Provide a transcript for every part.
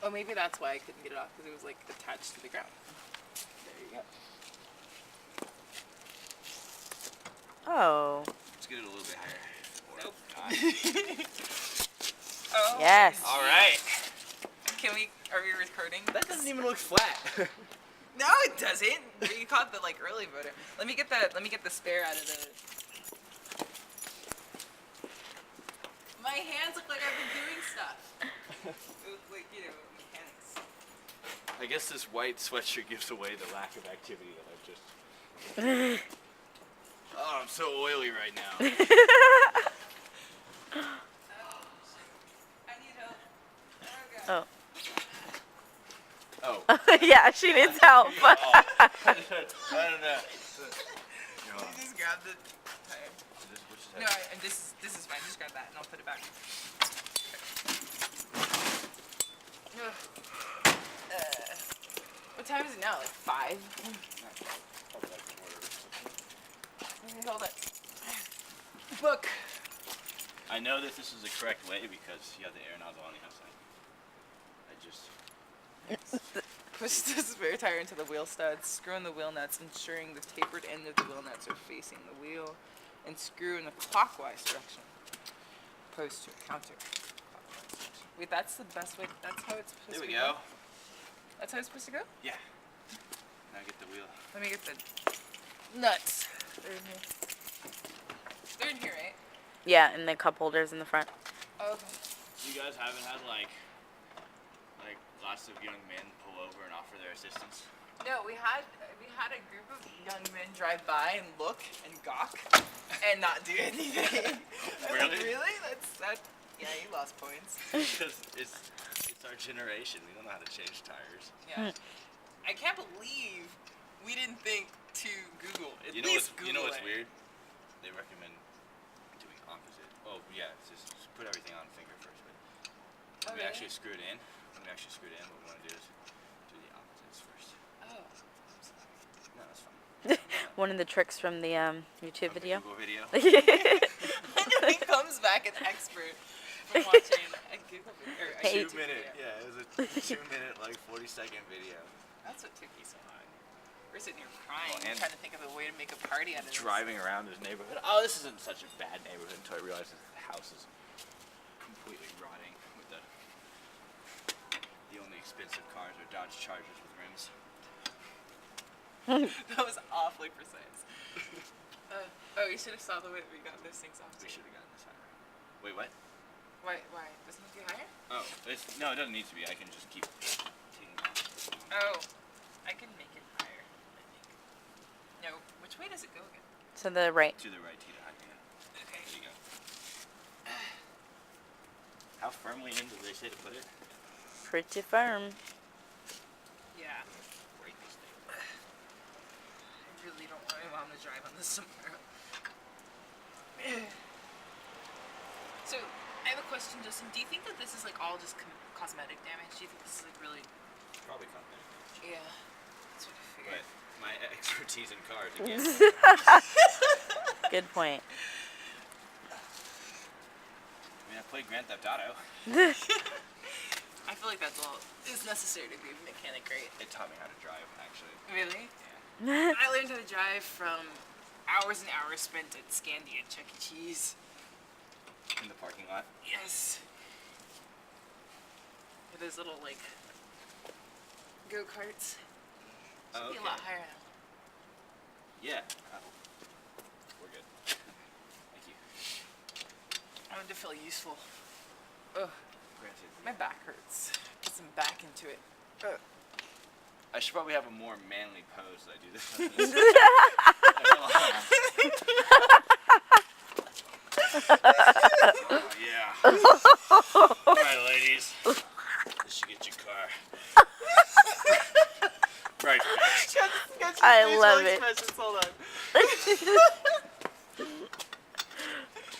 Oh, maybe that's why I couldn't get it off, because it was like attached to the ground. There you go. Oh. Let's get it a little bit higher. Nope. Oh. Yes. All right. Are we recording? That doesn't even look flat. No, it doesn't. You caught the early voter. Let me get the spare out of the. My hands look like I've been doing stuff. Like, mechanics. I guess this white sweatshirt gives away the lack of activity that I've just. Oh, I'm so oily right now. I need help. Oh. Oh. Yeah, she needs help. I don't know. You just grab the tire. No, this is fine. Just grab that and I'll put it back. What time is it now? Like 5? Hold it. Book. I know that this is the correct way because you have the air nozzle on the outside. Push the spare tire into the wheel studs, screw in the wheel nuts, ensuring the tapered end of the wheel nuts are facing the wheel, and screw in a clockwise direction, opposed to a counter-clockwise direction. Wait, that's the best way? That's how it's supposed to go? There we go. That's how it's supposed to go? Yeah. Now get the wheel. Let me get the nuts. They're in here. They're in here, right? Yeah, and the cup holders in the front. Oh, okay. You guys haven't had like lots of young men pull over and offer their assistance? No, we had a group of young men drive by and look and gawk and not do anything. Really? Really? That. Yeah, you lost points. Because it's our generation. We don't know how to change tires. Yeah. I can't believe we didn't think to Google. At least Google. You know what's weird? They recommend doing opposite. Oh yeah, just put everything on finger first. But when we actually screw it in, what we want to do is do the opposites first. Oh, I'm sorry. No, that's fine. One of the tricks from the YouTube video. Google video. He comes back an expert from watching a Google video. Or a Hey. 2 minute. video. Yeah, it was a 2-minute, 40-second video. That's what took you so long. We're sitting here crying, and trying to think of a way to make a party out of this. Driving around his neighborhood. Oh, this isn't such a bad neighborhood until I realized that the house is completely rotting with the only expensive cars are Dodge Chargers with rims. That was awfully precise. You should have saw the way that we got those things off. We should have gotten this higher. Wait, what? Why? Doesn't it be higher? Oh, no, it doesn't need to be. I can just keep taking off. Oh, I can make it higher, I think. No, which way does it go again? To the right. To the right, to the high. Yeah. Okay. There you go. How firmly in did they say to put it? Pretty firm. Yeah. Break this thing. I really don't want my mom to drive on this tomorrow. So, I have a question, Justin. Do you think that this is all just cosmetic damage? Do you think this is really... Probably cosmetic damage. Yeah. That's what I figured. But my expertise in cars again. Good point. I mean, I played Grand Theft Auto. I feel like that's all is necessary to be a mechanic, right? It taught me how to drive, actually. Really? Yeah. I learned how to drive from hours and hours spent at Scandi and Chuck E. Cheese. In the parking lot. Yes. With those little go-karts. Should be a lot higher now. Yeah. We're good. Thank you. I wanted to feel useful. Ugh, Granted. my back hurts. Get some back into it. Ugh. I should probably have a more manly pose that I do this. Oh, yeah. All right, ladies. This should get your car. Right. I love it. Hold on.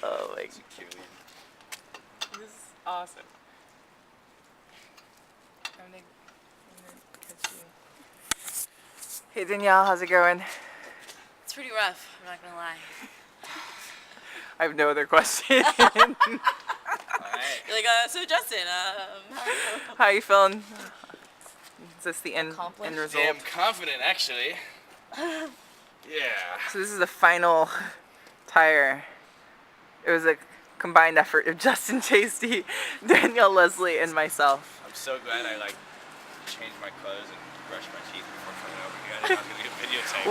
Oh my This This is awesome. I'm gonna catch you. Hey Danielle, how's it going? It's pretty rough, I'm not gonna lie. I have no other question. All right. You're like, so Justin, how How you feeling? Is this the end Accomplished? result? Damn confident, actually. Yeah. So this is the final tire. It was a combined effort of Justin Tasty, Danielle Leslie, and myself. I'm so glad I like changed my clothes and brushed my teeth before coming over. You guys are not gonna get videotape.